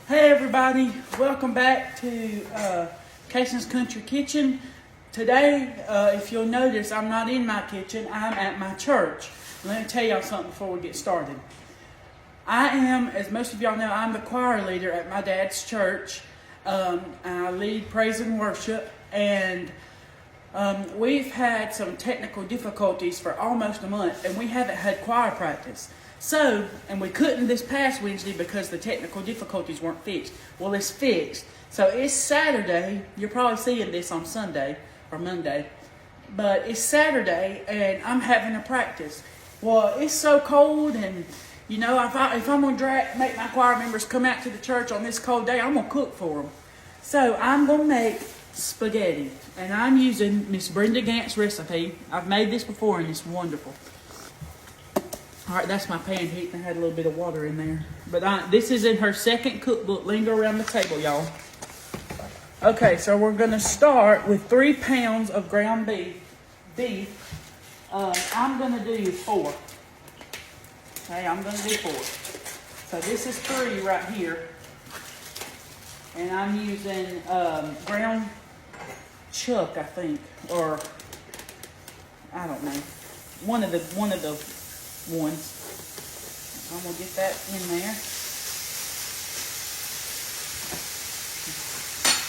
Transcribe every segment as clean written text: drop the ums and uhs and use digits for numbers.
Hey everybody, welcome back to Casey's Country Kitchen. Today, if you'll notice, I'm not in my kitchen, I'm at my church. Let me tell y'all something before we get started. I am, as most of y'all know, I'm the choir leader at my dad's church. I lead praise and worship, and we've had some technical difficulties for almost a month, and we haven't had choir practice. So, and we couldn't this past Wednesday because the technical difficulties weren't fixed. Well, it's fixed. So it's Saturday. You're probably seeing this on Sunday or Monday. But it's Saturday and I'm having a practice. Well, it's so cold, and you know, if I'm going to make my choir members come out to the church on this cold day, I'm going to cook for them. So I'm going to make spaghetti. And I'm using Miss Brenda Gantt's recipe. I've made this before and it's wonderful. All right, that's my pan heat. I had a little bit of water in there. But this is in her second cookbook. Linger around the table, y'all. Okay, so we're going to start with 3 pounds of ground beef. I'm going to do 4. Okay, I'm going to do 4. So this is 3 right here. And I'm using ground chuck, I think. Or, I don't know. One of the ones. I'm gonna get that in there.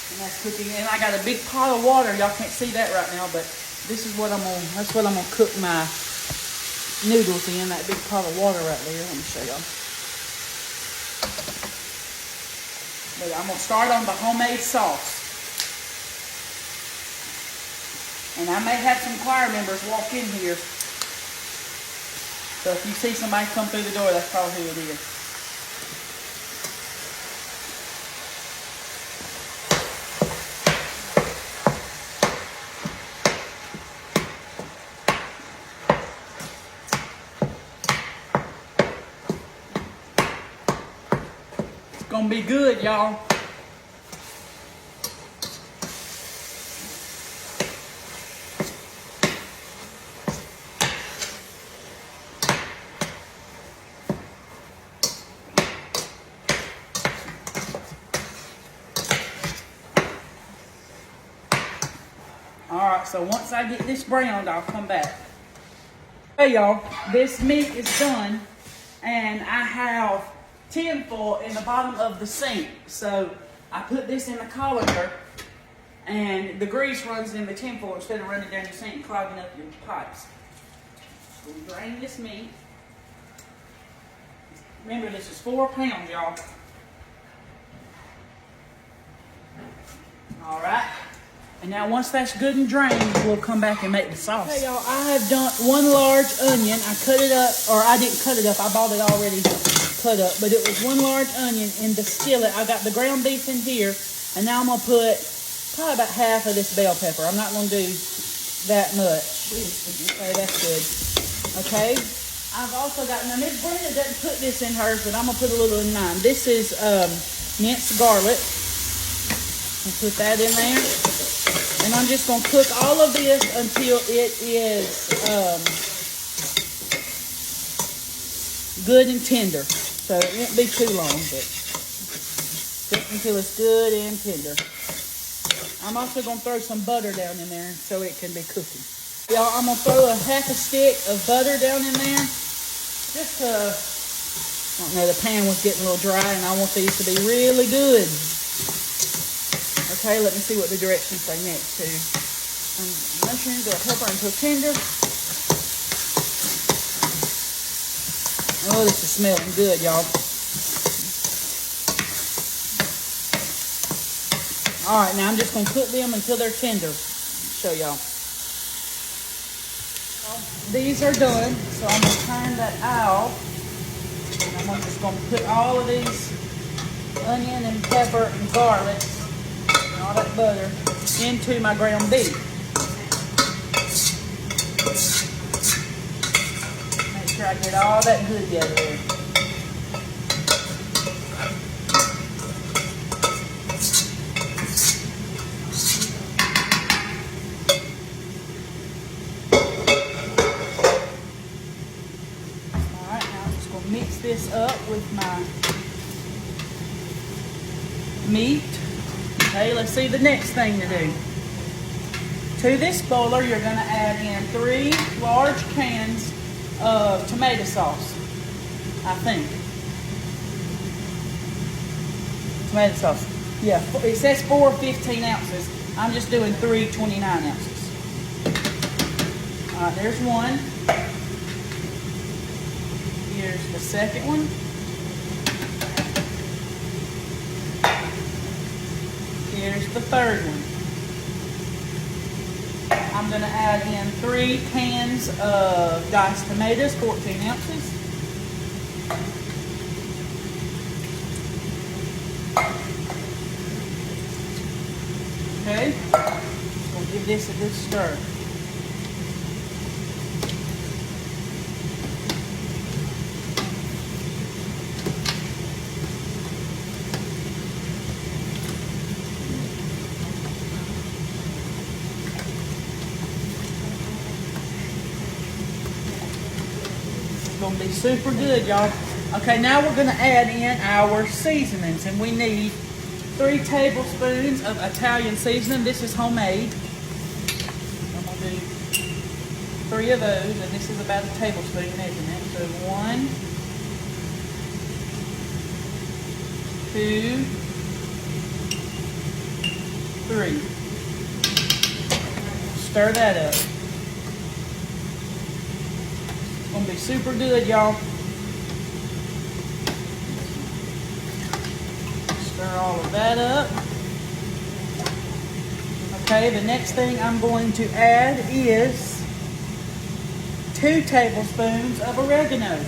And that's cooking. And I got a big pot of water. Y'all can't see that right now, but this is what that's what I'm gonna cook my noodles in, that big pot of water right there. Let me show y'all. But I'm gonna start on the homemade sauce. And I may have some choir members walk in here. So if you see somebody come through the door, that's probably who it is. It's gonna be good, y'all. Alright, so once I get this browned, I'll come back. Hey y'all, this meat is done, and I have tinfoil in the bottom of the sink. So I put this in the colander, and the grease runs in the tinfoil instead of running down your sink and clogging up your pipes. So we drain this meat. Remember, this is 4 pounds, y'all. Alright. And now once that's good and drained, we'll come back and make the sauce. Okay, y'all, I have done 1 large onion. I cut it up, or I didn't cut it up. I bought it already cut up. But it was 1 large onion in the skillet. I got the ground beef in here. And now I'm going to put probably about half of this bell pepper. I'm not going to do that much. Okay, that's good. Okay. I've also got, now Miss Brenda doesn't put this in hers, but I'm going to put a little in mine. This is minced garlic. I'll put that in there. And I'm just going to cook all of this until it is good and tender. So it won't be too long, but just until it's good and tender. I'm also going to throw some butter down in there so it can be cooking. Y'all, I'm going to throw a half a stick of butter down in there. Just I don't know, the pan was getting a little dry, and I want these to be really good. Okay, let me see what the directions say next to. Mushrooms or pepper until tender. Oh, this is smelling good, y'all. Alright, now I'm just going to cook them until they're tender. Show y'all. These are done, so I'm going to turn that off. And I'm just going to put all of these onion and pepper and garlic, all that butter, into my ground beef. Make sure I get all that good together there. Alright, now I'm just going to mix this up with my meat. Okay, let's see the next thing to do. To this boiler, you're going to add in 3 large cans of tomato sauce, I think. Tomato sauce. Yeah, it says 4 15 ounces. I'm just doing 3 29 ounces. All right, there's one. Here's the second one. Here's the third one. I'm going to add in 3 cans of diced tomatoes, 14 ounces. Okay, we'll give this a good stir. Gonna be super good, y'all. Okay, now we're gonna add in our seasonings, and we need 3 tablespoons of Italian seasoning. This is homemade. I'm gonna do 3 of those, and this is about a tablespoon, isn't it? So 1, 2, 3. Stir that up. Gonna be super good, y'all. Stir all of that up. Okay, the next thing I'm going to add is 2 tablespoons of oregano.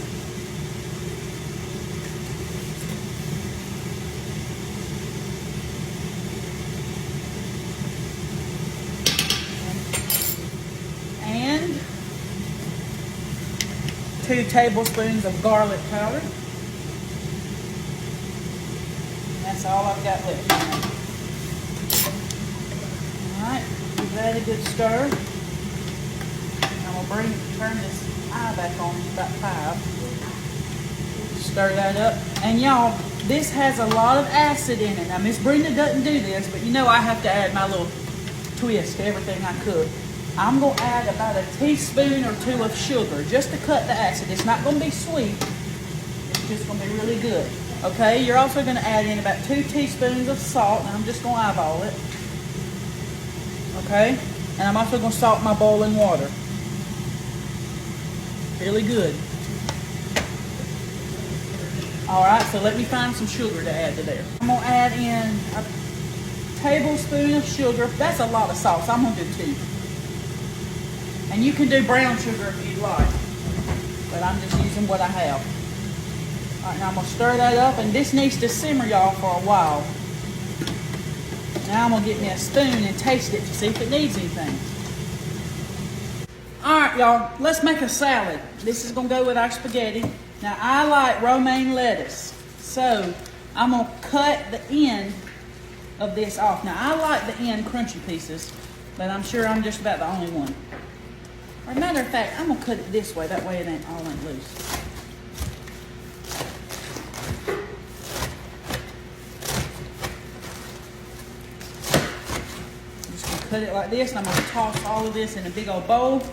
And 2 tablespoons of garlic powder. That's all I've got left. Alright, give that a good stir. I'm going to turn this eye back on about 5. Stir that up. And y'all, this has a lot of acid in it. Now, Miss Brenda doesn't do this, but you know I have to add my little twist to everything I cook. I'm going to add about a teaspoon or 2 of sugar just to cut the acid. It's not going to be sweet. It's just going to be really good. Okay, you're also going to add in about 2 teaspoons of salt, and I'm just going to eyeball it. Okay, and I'm also going to salt my boiling water. Really good. All right, so let me find some sugar to add to there. I'm going to add in a tablespoon of sugar. That's a lot of salt, so I'm going to do 2. And you can do brown sugar if you'd like, but I'm just using what I have. All right, now I'm going to stir that up, and this needs to simmer, y'all, for a while. Now I'm going to get me a spoon and taste it to see if it needs anything. All right, y'all, let's make a salad. This is going to go with our spaghetti. Now, I like romaine lettuce, so I'm going to cut the end of this off. Now, I like the end crunchy pieces, but I'm sure I'm just about the only one. As a matter of fact, I'm going to cut it this way. That way it ain't all ain't loose. I'm just going to cut it like this, and I'm going to toss all of this in a big old bowl.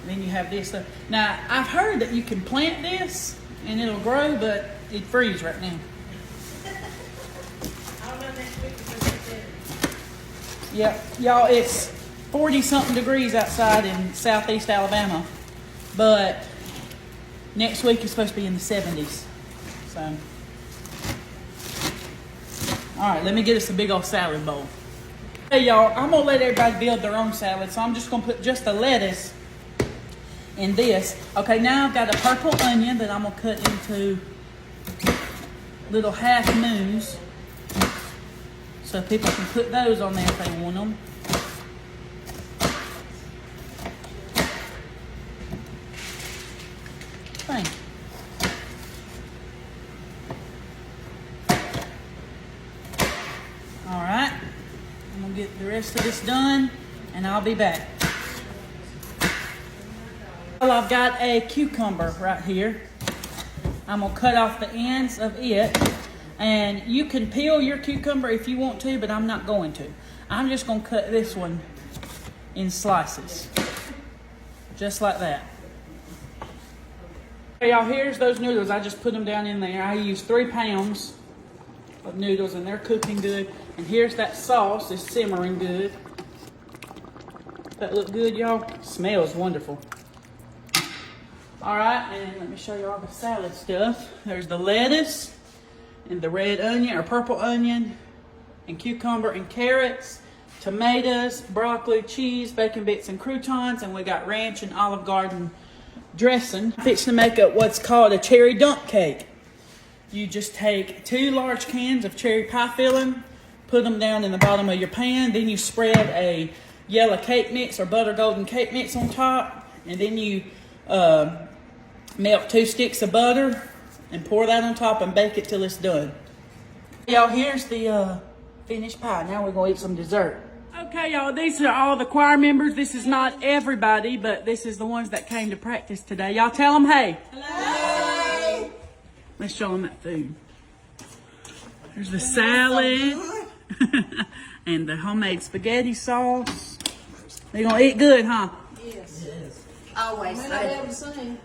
And then you have this stuff. Now, I've heard that you can plant this, and it'll grow, but it freezes right now. I don't know next week because it's Yep, y'all, it's 40-something degrees outside in southeast Alabama, but next week is supposed to be in the 70s. So, all right, let me get us a big old salad bowl. Hey, y'all, I'm going to let everybody build their own salad, so I'm just going to put just the lettuce in this. Okay, now I've got a purple onion that I'm going to cut into little half moons, so people can put those on there if they want them. Thank you. All right, I'm gonna get the rest of this done, and I'll be back. Well, I've got a cucumber right here. I'm gonna cut off the ends of it. And you can peel your cucumber if you want to, but I'm not going to. I'm just going to cut this one in slices. Just like that. Okay, y'all, here's those noodles. I just put them down in there. I use 3 pounds of noodles, and they're cooking good. And here's that sauce. It's simmering good. That look good, y'all? Smells wonderful. All right, and let me show you all the salad stuff. There's the lettuce and the red onion or purple onion and cucumber and carrots, tomatoes, broccoli, cheese, bacon bits and croutons, and we got ranch and Olive Garden dressing. Fixing to make up what's called a cherry dump cake. You just take 2 large cans of cherry pie filling, put them down in the bottom of your pan, then you spread a yellow cake mix or butter golden cake mix on top, and then you melt 2 sticks of butter and pour that on top and bake it till it's done. Y'all, here's the finished pie. Now we're going to eat some dessert. Okay, y'all, these are all the choir members. This is not everybody, but this is the ones that came to practice today. Y'all tell them hey. Hello. Let's show them that food. There's the salad and the homemade spaghetti sauce. They're going to eat good, huh? Yes. Always. I never seen.